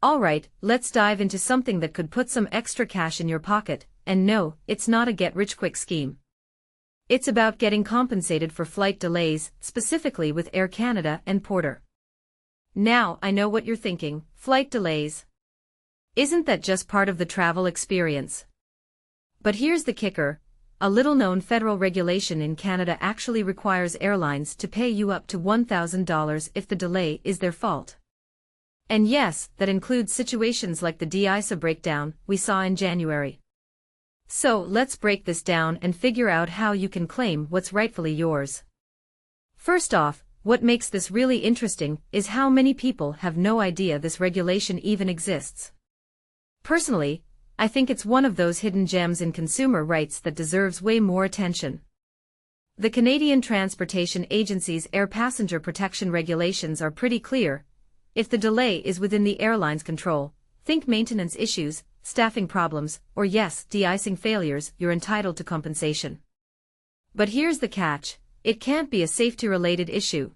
Alright, let's dive into something that could put some extra cash in your pocket, and no, it's not a get-rich-quick scheme. It's about getting compensated for flight delays, specifically with Air Canada and Porter. Now, I know what you're thinking, flight delays. Isn't that just part of the travel experience? But here's the kicker. A little-known federal regulation in Canada actually requires airlines to pay you up to $1,000 if the delay is their fault. And yes, that includes situations like the de-icing breakdown we saw in January. So, let's break this down and figure out how you can claim what's rightfully yours. First off, what makes this really interesting is how many people have no idea this regulation even exists. Personally, I think it's one of those hidden gems in consumer rights that deserves way more attention. The Canadian Transportation Agency's air passenger protection regulations are pretty clear. If the delay is within the airline's control, think maintenance issues, staffing problems, or yes, de-icing failures, you're entitled to compensation. But here's the catch, it can't be a safety-related issue.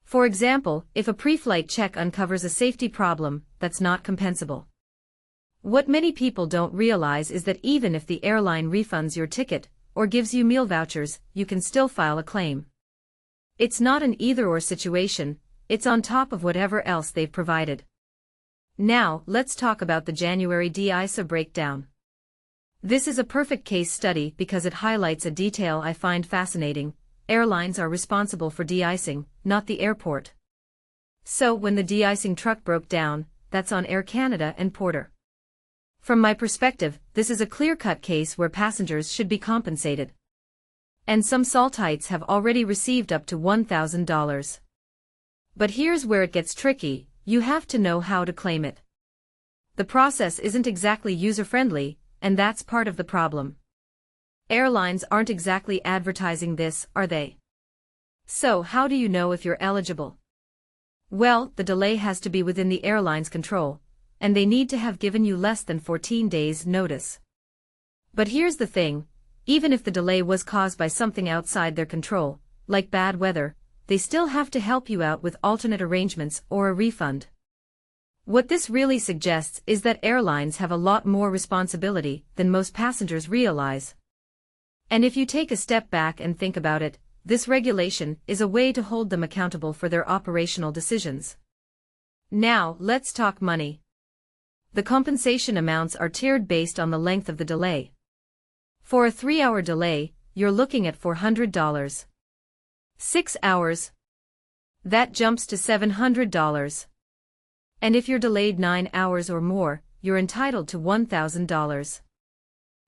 For example, if a pre-flight check uncovers a safety problem, that's not compensable. What many people don't realize is that even if the airline refunds your ticket, or gives you meal vouchers, you can still file a claim. It's not an either-or situation, it's on top of whatever else they've provided. Now, let's talk about the January de-icing breakdown. This is a perfect case study because it highlights a detail I find fascinating. Airlines are responsible for de-icing, not the airport. So when the de-icing truck broke down, that's on Air Canada and Porter. From my perspective, this is a clear-cut case where passengers should be compensated. And some saltites have already received up to $1,000. But here's where it gets tricky, you have to know how to claim it. The process isn't exactly user-friendly, and that's part of the problem. Airlines aren't exactly advertising this, are they? So how do you know if you're eligible? Well, the delay has to be within the airline's control, and they need to have given you less than 14 days' notice. But here's the thing, even if the delay was caused by something outside their control, like bad weather, they still have to help you out with alternate arrangements or a refund. What this really suggests is that airlines have a lot more responsibility than most passengers realize. And if you take a step back and think about it, this regulation is a way to hold them accountable for their operational decisions. Now, let's talk money. The compensation amounts are tiered based on the length of the delay. For a 3-hour delay, you're looking at $400. 6 hours. That jumps to $700. And if you're delayed 9 hours or more, you're entitled to $1,000.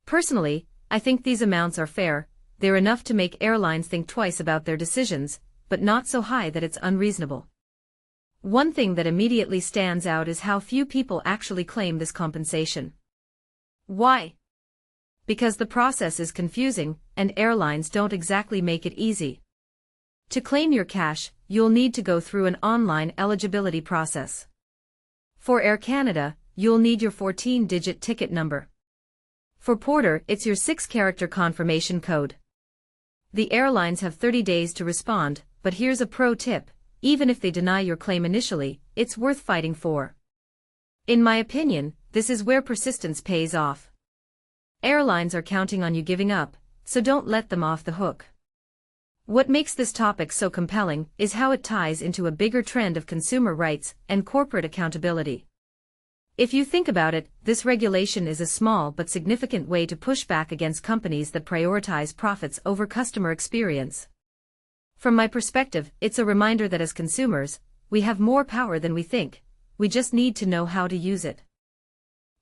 Personally, I think these amounts are fair, they're enough to make airlines think twice about their decisions, but not so high that it's unreasonable. One thing that immediately stands out is how few people actually claim this compensation. Why? Because the process is confusing, and airlines don't exactly make it easy. To claim your cash, you'll need to go through an online eligibility process. For Air Canada, you'll need your 14-digit ticket number. For Porter, it's your 6-character confirmation code. The airlines have 30 days to respond, but here's a pro tip. Even if they deny your claim initially, it's worth fighting for. In my opinion, this is where persistence pays off. Airlines are counting on you giving up, so don't let them off the hook. What makes this topic so compelling is how it ties into a bigger trend of consumer rights and corporate accountability. If you think about it, this regulation is a small but significant way to push back against companies that prioritize profits over customer experience. From my perspective, it's a reminder that as consumers, we have more power than we think, we just need to know how to use it.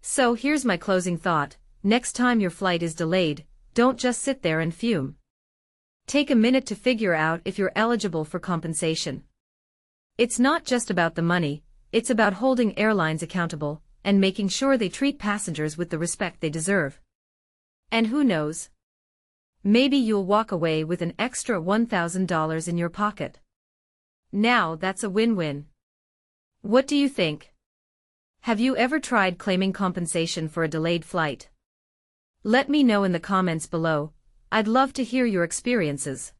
So here's my closing thought, next time your flight is delayed, don't just sit there and fume. Take a minute to figure out if you're eligible for compensation. It's not just about the money, it's about holding airlines accountable, and making sure they treat passengers with the respect they deserve. And who knows? Maybe you'll walk away with an extra $1,000 in your pocket. Now that's a win-win. What do you think? Have you ever tried claiming compensation for a delayed flight? Let me know in the comments below, I'd love to hear your experiences.